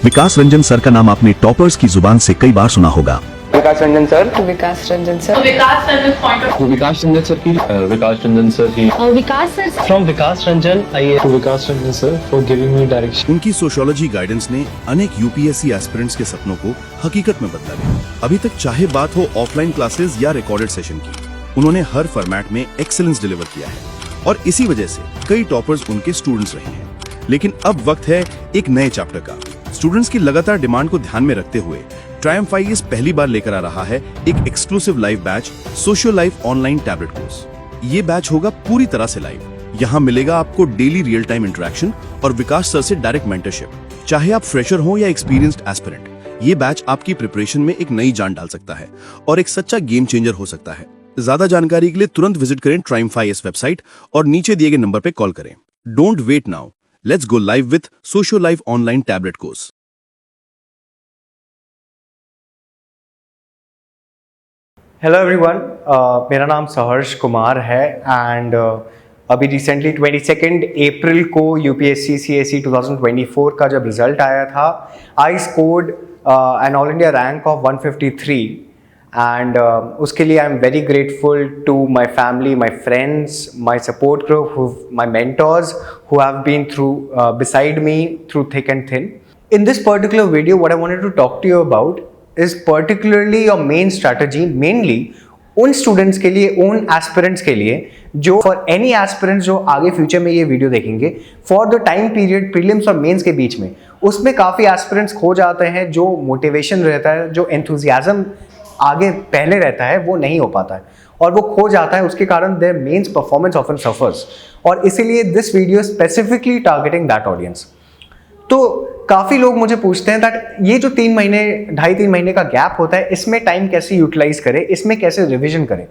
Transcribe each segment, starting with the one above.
विकास Ranjan sir का नाम आपने टॉपर्स की जुबान से कई बार सुना होगा। Vikas Ranjan sir, Vikas Ranjan sir, Vikas Ranjan point of Vikas Ranjan sir की विकास रंजन सर की Vikas sir, From Vikas Ranjan, I Vikas Ranjan sir for giving me direction. उनकी सोशियोलॉजी गाइडेंस ने अनेक यूपीएससी एस्पिरेंट्स के सपनों को हकीकत में बदला है। अभी तक चाहे बात हो ऑफलाइन क्लासेस या रिकॉर्डेड सेशन की, उन्होंने हर फॉर्मेट में एक्सीलेंस डिलीवर किया है और इसी वजह से कई टॉपर्स उनके स्टूडेंट्स रहे हैं। लेकिन अब वक्त है एक नए चैप्टर का। स्टूडेंट्स की लगातार डिमांड को ध्यान में रखते हुए ट्रायम्फ आईएएस पहली बार लेकर आ रहा है एक exclusive live batch, socio life online tablet course. ये बैच होगा पूरी तरह से लाइव। यहाँ मिलेगा आपको डेली रियल टाइम इंटरेक्शन और विकास सर से डायरेक्ट मेंटरशिप। चाहे आप फ्रेशर हो या एक्सपीरियंस्ड एस्पिरेंट, ये बैच आपकी प्रिपरेशन में एक नई जान डाल सकता है और एक सच्चा गेम चेंजर हो सकता है। ज्यादा जानकारी के लिए तुरंत विजिट करें ट्रायम्फ आईएएस वेबसाइट और नीचे दिए गए नंबर पर कॉल करें। Don't wait now, let's go live with socio life online tablet course. Hello everyone, मेरा नाम सहर्ष कुमार है एंड अभी रिसेंटली 22 अप्रैल को यूपीएससी सीएसई 2024 का जब रिजल्ट आया था, I scored an all India rank of 153 and उसके लिए I am very grateful to my family, my friends, my support group, my mentors who have been through beside me through thick and thin. In this particular video, what I wanted to talk to you about is particularly your main strategy, mainly उन students के लिए, उन aspirants के लिए जो for any aspirants जो आगे future में ये वीडियो देखेंगे, for the time period prelims और मेंस के बीच में, उसमें काफ़ी एस्पिरेंट्स खो जाते हैं। जो मोटिवेशन रहता है, जो एंथुजियाज्म आगे पहले रहता है, वो नहीं हो पाता है और वो खो जाता है। उसके कारण their mains performance often suffers और इसीलिए this video specifically targeting that audience. तो काफ़ी लोग मुझे पूछते हैं दैट ये जो 3 महीने, 2.5-3 महीने का गैप होता है, इसमें टाइम कैसे यूटिलाइज करें, इसमें कैसे रिविजन करें।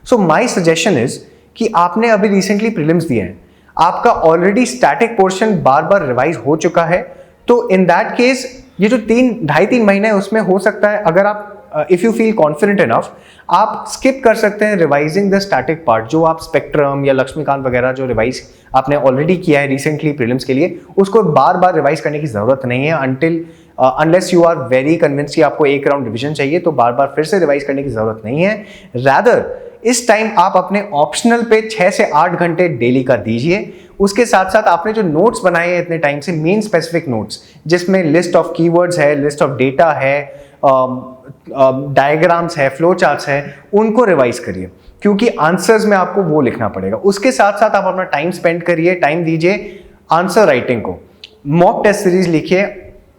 सो माय सजेशन इज कि आपने अभी रिसेंटली प्रीलिम्स दिए हैं, आपका ऑलरेडी स्टैटिक पोर्शन बार बार रिवाइज हो चुका है, तो इन दैट केस ये जो 2.5-3 महीने उसमें हो सकता है, अगर आप if you feel confident enough, आप स्किप कर सकते हैं रिवाइजिंग द स्टैटिक पार्ट। जो आप स्पेक्ट्रम या लक्ष्मीकांत वगैरह जो रिवाइज आपने ऑलरेडी किया है रिसेंटली प्रीलिम्स के लिए, उसको बार बार रिवाइज करने की ज़रूरत नहीं है until unless you are very convince कि आपको एक राउंड रिविजन चाहिए, तो बार बार फिर से रिवाइज करने की ज़रूरत नहीं है। रैदर इस टाइम आप अपने ऑप्शनल पे 6 से 8 घंटे डेली का दीजिए। उसके साथ साथ आपने जो नोट्स बनाए हैं इतने टाइम से, मेन स्पेसिफिक नोट्स जिसमें लिस्ट ऑफ कीवर्ड्स है, लिस्ट ऑफ डेटा है, डायग्राम्स है, फ्लो चार्ट्स है, उनको रिवाइज करिए क्योंकि आंसर्स में आपको वो लिखना पड़ेगा। उसके साथ साथ आप अपना टाइम स्पेंड करिए, टाइम दीजिए आंसर राइटिंग को। मॉक टेस्ट सीरीज लिखिए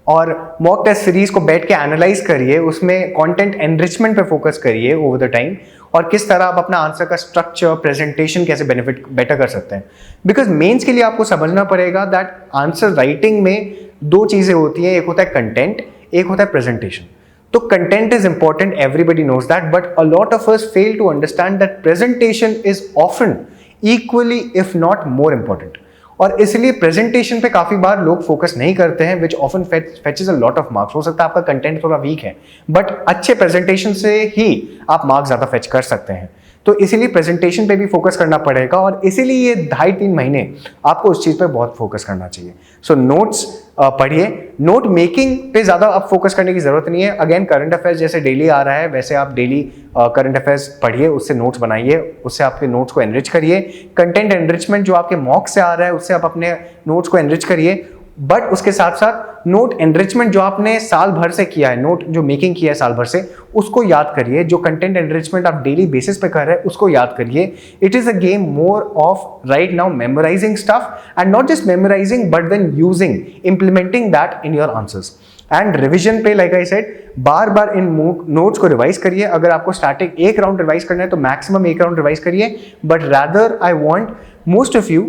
और मॉक टेस्ट सीरीज को बैठ के एनालाइज करिए, उसमें कंटेंट एनरिचमेंट पे फोकस करिए ओवर द टाइम और किस तरह आप अपना आंसर का स्ट्रक्चर, प्रेजेंटेशन कैसे बेनिफिट बेटर कर सकते हैं। बिकॉज मेंस के लिए आपको समझना पड़ेगा दैट आंसर राइटिंग में 2 चीजें होती हैं, एक होता है कंटेंट, एक होता है प्रेजेंटेशन। तो content is important, everybody knows that, but a lot of us fail to understand that presentation is often equally if not more important. और इसलिए प्रेजेंटेशन पे काफी बार लोग फोकस नहीं करते हैं, which often fetches a lot of marks. हो सकता है आपका कंटेंट थोड़ा वीक है, बट अच्छे प्रेजेंटेशन से ही आप मार्क्स ज्यादा फेच कर सकते हैं। तो इसीलिए प्रेजेंटेशन पे भी फोकस करना पड़ेगा और इसीलिए ये 2.5-3 महीने आपको उस चीज़ पे बहुत फोकस करना चाहिए। सो नोट्स पढ़िए, नोट मेकिंग पे ज़्यादा अब फोकस करने की ज़रूरत नहीं है। अगेन करंट अफेयर्स जैसे डेली आ रहा है वैसे आप डेली करंट अफेयर्स पढ़िए, उससे नोट्स बनाइए, उससे आपके नोट्स को एनरिच करिए। कंटेंट एनरिचमेंट जो आपके मॉक से आ रहा है उससे आप अपने नोट्स को एनरिच करिए, बट उसके साथ साथ नोट एनरिचमेंट जो आपने साल भर से किया है, नोट जो मेकिंग किया है साल भर से, उसको याद करिए। जो कंटेंट एनरिचमेंट आप डेली बेसिस पे कर रहे हैं उसको याद करिए। It is a game more of right now memorising stuff and not just memorising but then using, implementing that in your answers. And revision पे लाइक आई सेड, बार बार इन नोट्स को रिवाइज करिए। अगर आपको स्टार्टिंग 1 राउंड रिवाइज करना है तो मैक्सिमम 1 राउंड रिवाइज करिए, but rather I want most of you,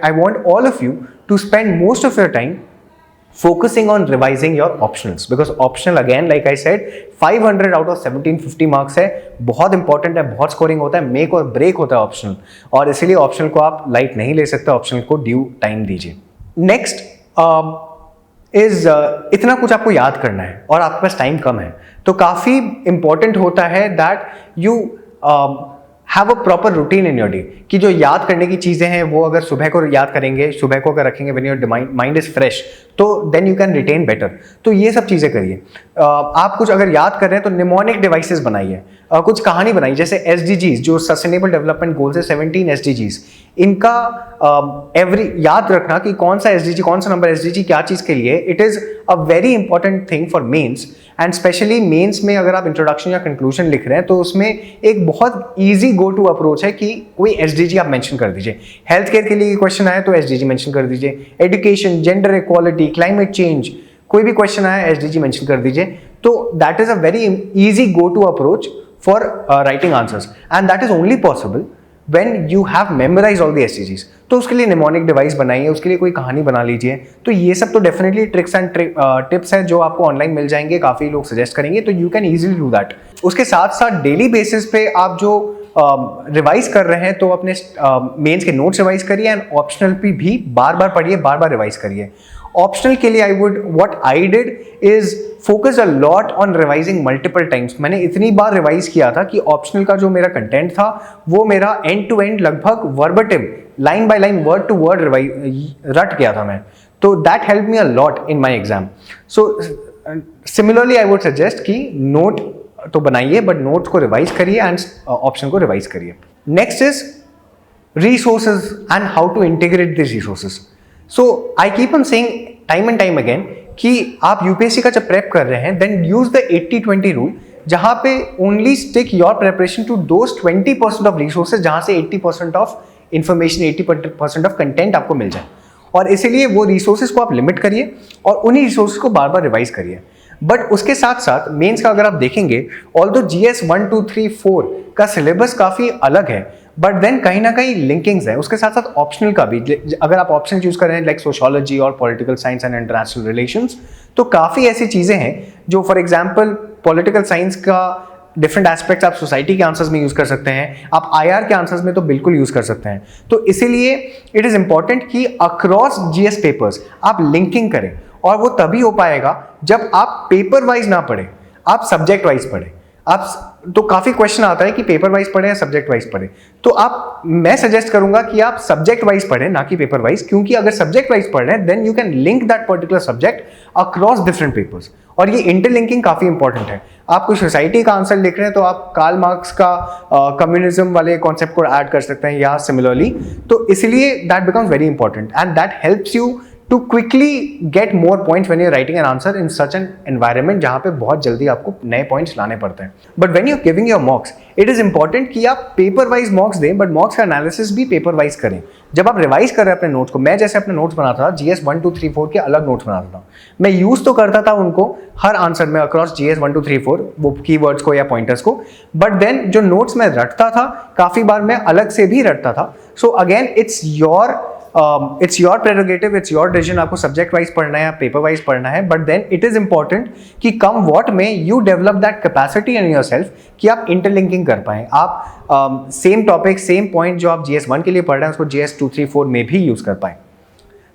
I want all of you to spend most of your time focusing on revising your optionals, because optional again like I said 500 out of 1750 marks है, बहुत important है, बहुत scoring होता है, make और break होता है optional, और इसीलिए ऑप्शनल को आप लाइट नहीं ले सकते, ऑप्शनल को ड्यू टाइम दीजिए। नेक्स्ट इतना कुछ आपको याद करना है और आपके पास टाइम कम है, तो काफ़ी इंपॉर्टेंट होता है that you have a proper routine in your day, कि जो याद करने की चीज़ें हैं वो अगर सुबह को याद करेंगे, सुबह को अगर रखेंगे when your mind is fresh, तो then you can retain better. तो ये सब चीज़ें करिए। आप कुछ अगर याद कर रहे हैं तो निमोनिक डिवाइसेस बनाइए, कुछ कहानी बनाइए, जैसे SDGs जो सस्टेनेबल डेवलपमेंट गोल्स है 17 SDGs, इनका एवरी याद रखना कि कौन सा SDG, कौन सा नंबर SDG क्या चीज़ के लिए, it is a very important thing for mains. And specially mains में अगर आप इंट्रोडक्शन या कंक्लूजन लिख रहे हैं तो उसमें एक बहुत ईजी गो टू अप्रोच है कि कोई SDG आप मेंशन कर दीजिए। हेल्थ केयर के लिए क्वेश्चन आए तो SDG मेंशन कर दीजिए, education, gender equality, climate change, कोई भी क्वेश्चन आया SDG मेंशन कर दीजिए। तो that is a very easy go to approach for writing answers, and that is only possible when you have memorise all the SDGs। तो उसके लिए mnemonic device बनाइए, उसके लिए कोई कहानी बना लीजिए। तो ये सब तो डेफिनेटली ट्रिक्स एंड टिप्स हैं जो आपको ऑनलाइन मिल जाएंगे, काफ़ी लोग सजेस्ट करेंगे, तो you can easily do that. उसके साथ साथ डेली बेसिस पे आप जो रिवाइज कर रहे हैं तो अपने मेंस के नोट्स रिवाइज करिए, एंड ऑप्शनल भी बार बार पढ़िए, बार बार रिवाइज करिए। ऑप्शनल के लिए what I did is focus a lot on revising multiple times. मैंने इतनी बार रिवाइज किया था कि ऑप्शनल का जो मेरा कंटेंट था वो मेरा एंड टू एंड लगभग verbatim, line by line, word to word रट गया था मैं। तो that help me a lot in my exam. So similarly I would suggest कि नोट तो बनाइए, बट नोट्स को रिवाइज करिए एंड ऑप्शन को रिवाइज करिए। Next is resources and how to integrate these resources. So I keep on saying time and time again कि आप UPSC का जब प्रेप कर रहे हैं देन यूज द 80-20 रूल, जहां पे only stick your preparation to those 20% of resources जहां से 80% ऑफ इंफॉर्मेशन, 80% ऑफ कंटेंट आपको मिल जाए। और इसीलिए वो रिसोर्सेज को आप लिमिट करिए और उन्हीं रिसोर्सेज को बार बार रिवाइज करिए। बट उसके साथ साथ मेंस का अगर आप देखेंगे, ऑल्दो GS 1, 2, 3, 4 का सिलेबस काफ़ी अलग है, बट देन कहीं ना कहीं लिंकिंग्स है। उसके साथ साथ ऑप्शनल का भी, अगर आप ऑप्शन चूज कर रहे हैं लाइक सोशियोलॉजी और political science and international relations, तो काफ़ी ऐसी चीज़ें हैं जो फॉर एग्जाम्पल पॉलिटिकल साइंस का डिफरेंट एस्पेक्ट्स आप सोसाइटी के आंसर्स में यूज कर सकते हैं, आप IR के आंसर्स में तो बिल्कुल यूज कर सकते हैं। तो इसीलिए इट इज इंपॉर्टेंट कि अक्रॉस GS पेपर्स आप लिंकिंग करें, और वो तभी हो पाएगा जब आप पेपर वाइज ना पढ़ें, आप सब्जेक्ट वाइज पढ़ें। आप तो काफी क्वेश्चन आता है कि पेपर वाइज पढ़े या सब्जेक्ट वाइज पढ़े, तो मैं सजेस्ट करूंगा कि आप सब्जेक्ट वाइज पढ़ें ना कि पेपर वाइज, क्योंकि अगर सब्जेक्ट वाइज पढ़ रहे हैं then you can link that particular subject across different papers, और ये इंटरलिंकिंग काफी इंपॉर्टेंट है। आप कोई सोसाइटी का आंसर लिख रहे हैं तो आप कार्ल मार्क्स का कम्युनिज्म वाले कॉन्सेप्ट को ऐड कर सकते हैं या सिमिलरली, तो इसलिए that becomes very important and that helps you to quickly get more points when you're writing an answer in such an environment जहाँ पे बहुत जल्दी आपको नए points लाने पड़ते हैं। But when you're giving your mocks, it is important कि आप paper wise mocks दें, but mocks का analysis भी paper wise करें। जब आप revise कर रहे हैं अपने notes को, मैं जैसे अपने notes बनाता था GS 1, 2, 3, 4 के अलग notes बनाता था, मैं use तो करता था उनको हर आंसर में across GS 1, 2, 3, 4 वो keywords को या pointers को, but then जो notes मैं रटता था काफ़ी बार मैं अलग से भी रटता था। So again it's your prerogative, it's your decision, आपको सब्जेक्ट वाइज पढ़ना है या पेपर वाइज पढ़ना है, but then it is important कि कम वॉट में you develop that capacity in yourself कि आप इंटरलिंकिंग कर पाएं, आप सेम टॉपिक, सेम पॉइंट जो आप GS 1 के लिए पढ़ रहे हैं उसको GS 2, 3, 4 में भी यूज कर पाएं।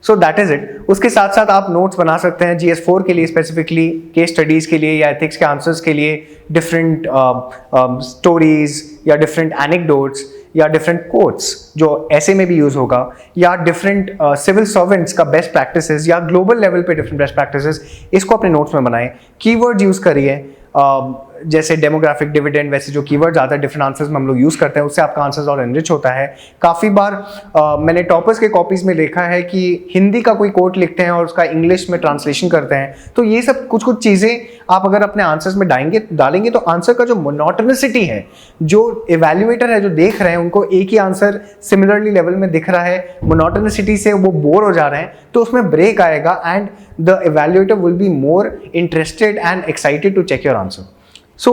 सो दैट इज इट। उसके साथ साथ आप नोट्स बना सकते हैं GS 4 के लिए, स्पेसिफिकली केस स्टडीज के लिए या एथिक्स के आंसर्स के लिए, डिफरेंट स्टोरीज या डिफरेंट एनेक्डोट्स या डिफरेंट कोट्स जो ऐसे में भी यूज होगा, या डिफरेंट सिविल सर्वेंट्स का बेस्ट प्रैक्टिसेस या ग्लोबल लेवल पे डिफरेंट बेस्ट प्रैक्टिसेस, इसको अपने नोट्स में बनाएं। कीवर्ड्स यूज करिए, जैसे डेमोग्राफिक डिविडेंड, वैसे जो कीवर्ड्स आते हैं डिफरेंट आंसर्स में हम लोग यूज करते हैं, उससे आपका आंसर्स और एनरिच होता है। काफ़ी बार मैंने टॉपर्स के कॉपीज में देखा है कि हिंदी का कोई कोट लिखते हैं और उसका इंग्लिश में ट्रांसलेशन करते हैं, तो ये सब कुछ कुछ चीज़ें आप अगर अपने आंसर्स में डालेंगे तो आंसर का जो मोनोटोनिसिटी है, जो इवैल्यूएटर है जो देख रहे हैं उनको एक ही आंसर सिमिलरली लेवल में दिख रहा है, मोनोटोनिसिटी से वो बोर हो जा रहे हैं, तो उसमें ब्रेक आएगा and the evaluator will be more interested and excited to check your answer. So,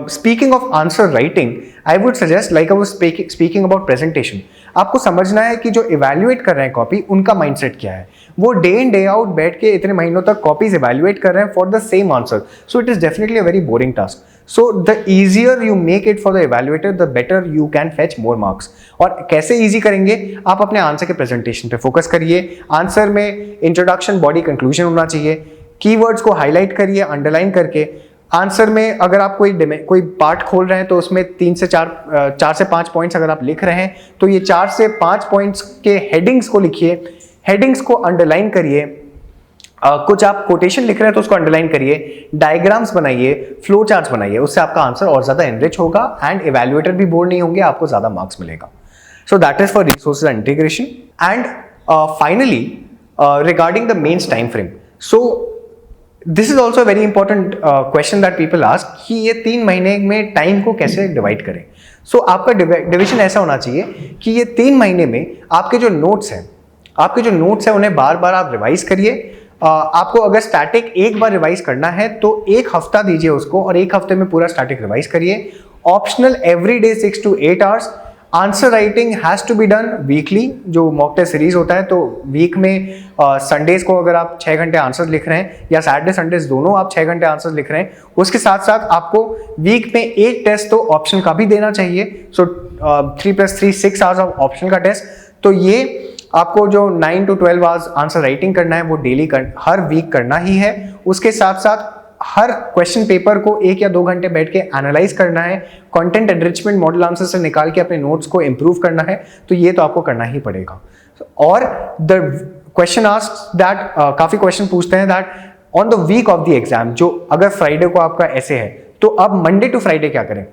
speaking of answer writing, I would suggest, like I was speaking about presentation, आपको समझना है कि जो evaluate कर रहे हैं कॉपी, उनका mindset क्या है। वो day in day out बैठ के इतने महीनों तक कॉपीज evaluate कर रहे हैं for the same answer, so it is definitely a very boring task. So the easier you make it for the evaluator, the better you can fetch more marks. और कैसे easy करेंगे? आप अपने answer के presentation पे focus करिए। Answer में introduction, body, conclusion होना चाहिए। कीवर्ड्स को हाईलाइट करिए अंडरलाइन करके, आंसर में अगर आप कोई पार्ट खोल रहे हैं तो उसमें 4 से 5 पॉइंट्स अगर आप लिख रहे हैं तो ये 4 से 5 पॉइंट्स के हेडिंग्स को लिखिए, हेडिंग्स को अंडरलाइन करिए। कुछ आप कोटेशन लिख रहे हैं तो उसको अंडरलाइन करिए, डायग्राम्स बनाइए, फ्लो चार्ट्स बनाइए, उससे आपका आंसर और ज्यादा एनरिच होगा एंड इवैल्यूएटर भी बोर नहीं होंगे, आपको ज्यादा मार्क्स मिलेगा। So that is for resources and integration. And finally regarding the mains time frame, so this is also very important question that people ask कि ये 3 महीने में टाइम को कैसे डिवाइड करें। सो आपका डिविजन ऐसा होना चाहिए कि ये 3 महीने में आपके जो नोट्स हैं उन्हें बार बार आप रिवाइज करिए। आपको अगर स्टैटिक एक बार रिवाइज करना है तो 1 हफ्ता दीजिए उसको और 1 हफ्ते में पूरा स्टैटिक रिवाइज करिए। Optional every day 6 to 8 hours. Answer writing has to be done weekly, जो मॉक टेस्ट सीरीज होता है तो वीक में संडेज को अगर आप 6 घंटे आंसर्स लिख रहे हैं या सैटरडे संडेज दोनों आप 6 घंटे आंसर्स लिख रहे हैं, उसके साथ साथ आपको वीक में एक टेस्ट तो ऑप्शन का भी देना चाहिए। सो 3 + 3 6 आवर्स ऑफ ऑप्शन का टेस्ट। तो ये आपको जो 9 to 12 आवर्स आंसर राइटिंग करना है वो डेली हर वीक करना ही है। उसके साथ साथ हर क्वेश्चन पेपर को 1 या 2 घंटे बैठ के एनालाइज करना है, कंटेंट एनरिचमेंट मॉडल आंसर से निकाल के अपने नोट्स को इंप्रूव करना है, तो ये तो आपको करना ही पड़ेगा। और द क्वेश्चन आस्क्स दैट, काफी क्वेश्चन पूछते हैं that on the week of the exam, जो अगर फ्राइडे को आपका ऐसे है तो अब मंडे टू फ्राइडे क्या करें,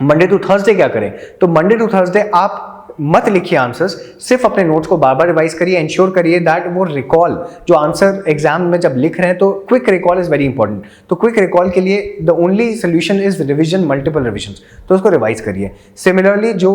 मंडे टू थर्सडे क्या करें। तो मंडे टू थर्सडे आप मत लिखिए आंसर्स, सिर्फ अपने नोट्स को बार बार रिवाइज करिए। इंश्योर करिए दैट वो रिकॉल जो आंसर एग्जाम में जब लिख रहे हैं तो quick recall is very important. तो क्विक रिकॉल के लिए the only solution is revision, multiple revision, तो उसको रिवाइज करिए। सिमिलरली जो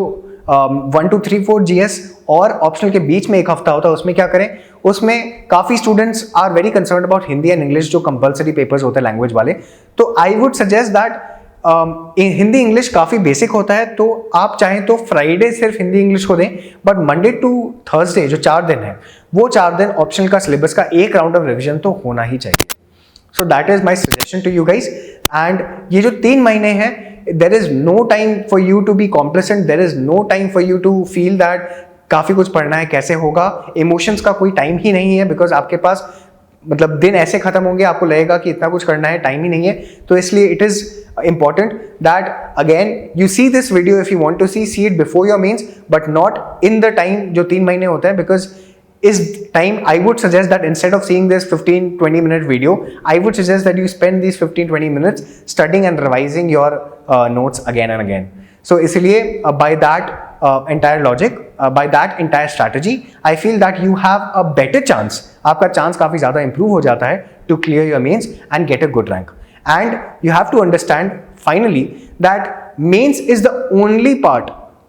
1 2 3 4 GS और ऑप्शनल के बीच में 1 हफ्ता होता है उसमें क्या करें, उसमें काफी students are very concerned about Hindi and English जो कंपल्सरी पेपर्स होते हैं लैंग्वेज वाले। तो I would suggest that Hindi English काफी बेसिक होता है, तो आप चाहें तो फ्राइडे सिर्फ हिंदी इंग्लिश को दें, बट मंडे टू थर्सडे जो 4 दिन है वो 4 दिन ऑप्शनल का सिलेबस का एक राउंड ऑफ रिवीजन तो होना ही चाहिए। So that is my suggestion to you guys. एंड ये जो 3 महीने हैं, there is no time for you to be complacent, there is no time for you to feel that काफी कुछ पढ़ना है, कैसे होगा। इमोशंस का कोई टाइम ही नहीं है, बिकॉज आपके पास मतलब दिन ऐसे खत्म होंगे, आपको लगेगा कि इतना कुछ करना है, टाइम ही नहीं है। तो इसलिए it is important that again you see this video if you want to see it before your mains, but not in the time जो 3 महीने होते हैं, because is time I would suggest that instead of seeing this 15-20 minute video, I would suggest that you spend these 15-20 minutes studying and revising your notes again and again. So इसलिए by that entire logic, by that entire strategy, I feel that you have a better chance, आपका chance काफी ज्यादा improve हो जाता है to clear your mains and get a good rank. And you have to understand finally that mains is the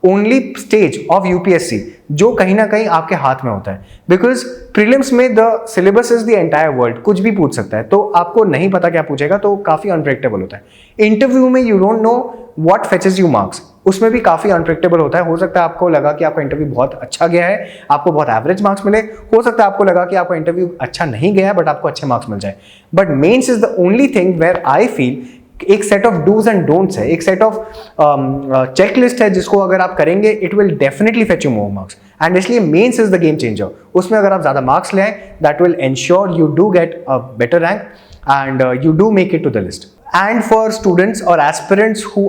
only stage of UPSC जो कहीं ना कहीं आपके हाथ में होता है, because prelims में the syllabus is the entire world, कुछ भी पूछ सकता है, तो आपको नहीं पता क्या पूछेगा, तो काफी अनप्रेडिक्टेबल होता है। इंटरव्यू में you don't know what fetches you marks, उसमें भी काफी अनप्रेडिक्टेबल होता है। हो सकता है आपको लगा कि आपका इंटरव्यू बहुत अच्छा गया है, आपको बहुत एवरेज मार्क्स मिले, हो सकता है आपको लगा कि आपका इंटरव्यू अच्छा नहीं गया है बट आपको अच्छे मार्क्स मिल जाए। But mains is the only thing where I feel एक set of dos and don'ts है, एक सेट ऑफ चेकलिस्ट है जिसको अगर आप करेंगे it will definitely fetch you more marks. And इसलिए mains is the game changer. उसमें अगर आप ज्यादा मार्क्स ले आए that will ensure you do get a better rank and you do make it to the list. And for students or aspirants who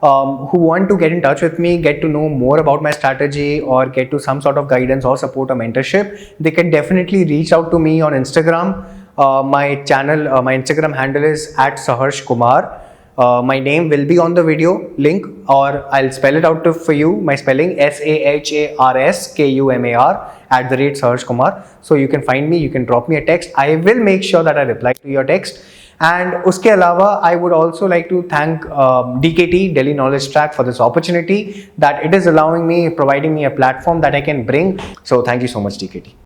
want to get in touch with me, get to know more about my strategy or get to some sort of guidance or support or mentorship, they can definitely reach out to me on Instagram. My Instagram handle is @saharsh_kumar. My name will be on the video link, or I'll spell it out for you. My spelling SAHARSKUMAR @saharsh_kumar. So you can find me, you can drop me a text. I will make sure that I reply to your text. And uske alawa, I would also like to thank DKT, Delhi Knowledge Track, for this opportunity that it is allowing me, providing me a platform that I can bring. So thank you so much, DKT.